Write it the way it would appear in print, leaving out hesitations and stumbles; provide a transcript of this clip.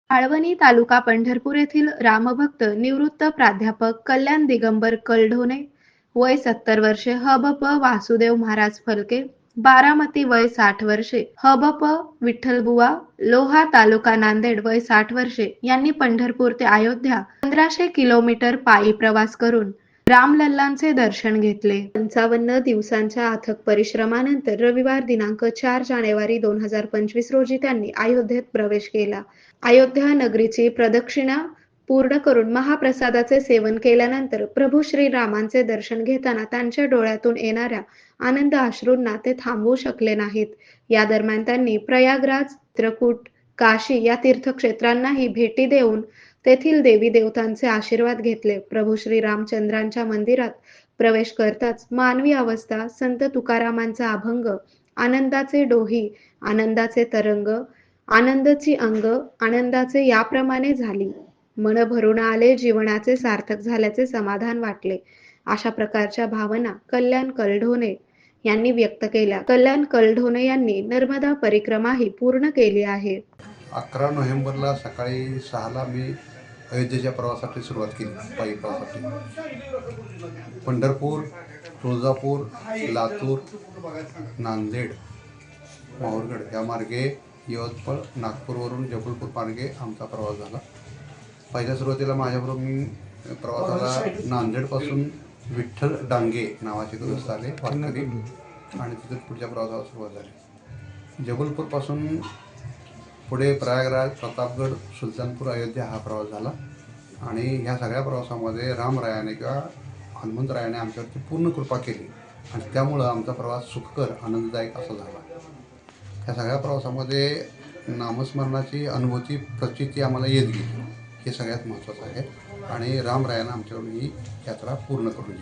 आळवणी तालुका पंढरपूर येथील रामभक्त निवृत्त प्राध्यापक कल्याण दिगंबर कलढोणे वय 70 वर्षे हबप वासुदेव महाराज फलके बारामती वय 60 वर्षे हबप विठ्ठलबुवा लोहा तालुका नांदेड वय 60 वर्षे यांनी पंढरपूर ते अयोध्या 1500 किलोमीटर पायी प्रवास करून रामलल्लांचे दर्शन घेतले. 55 दिवसांच्या अथक परिश्रमानंतर रविवार दिनांक 4 जानेवारी 2025 रोजी त्यांनी अयोध्येत प्रवेश केला. अयोध्या नगरीची प्रदक्षिणा पूर्ण करून महाप्रसादाचे सेवन केल्यानंतर प्रभू श्रीरामांचे दर्शन घेताना त्यांच्या डोळ्यातून येणाऱ्या आनंद अश्रूंना ते थांबवू शकले नाहीत. या दरम्यान त्यांनी प्रयागराज, चित्रकूट, काशी या तीर्थक्षेत्रांनाही भेटी देऊन तेथील देवी देवतांचे आशीर्वाद घेतले. प्रभू श्रीरामचंद्रांच्या मंदिरात प्रवेश करताच मानवी अवस्था संत तुकारामांचा अभंग, आनंदाचे डोही, आनंदाचे तरंग, आनंदची अंग, आनंदाचे याप्रमाणे झाली. मन भरून आले, जीवनाचे सार्थक झाल्याचे समाधान वाटले. अशा प्रकारच्या भावना कल्याण कलढोणे यांनी व्यक्त केल्या. कल्याण कलढोणे यांनी नर्मदा परिक्रमाही पूर्ण केली आहे. 11 नोव्हेंबरला सकाळी 6ला मी अयोध्येच्या प्रवासासाठी सुरुवात केली. पायी प्रवासासाठी पंढरपूर, तुळजापूर, लातूर, नांदेड, माहूरगड या मार्गे यवतमाळ, नागपूरवरून जबलपूर मार्गे आमचा प्रवास झाला. पहिल्या सुरुवातीला माझ्याबरोबर मी प्रवासाला नांदेडपासून विठ्ठल डांगे नावाचे दोस्त आले वारकरी आणि तिथून पुढच्या प्रवासाला सुरुवात झाली. जबलपूरपासून पुढे प्रयागराज, प्रतापगड, सुलतानपूर, अयोध्या हा प्रवास झाला आणि ह्या सगळ्या प्रवासामध्ये रामरायाने किंवा हनुमंतरायाने आमच्यावरती पूर्ण कृपा केली आणि त्यामुळं आमचा प्रवास सुखकर, आनंददायक असा झाला. ह्या सगळ्या प्रवासामध्ये नामस्मरणाची अनुभूती, प्रचिती आम्हाला येत गेली. हे सगळ्यात महत्त्वाचं आहे आणि रामरायानं आमच्याकडून ही यात्रा पूर्ण करून दिली.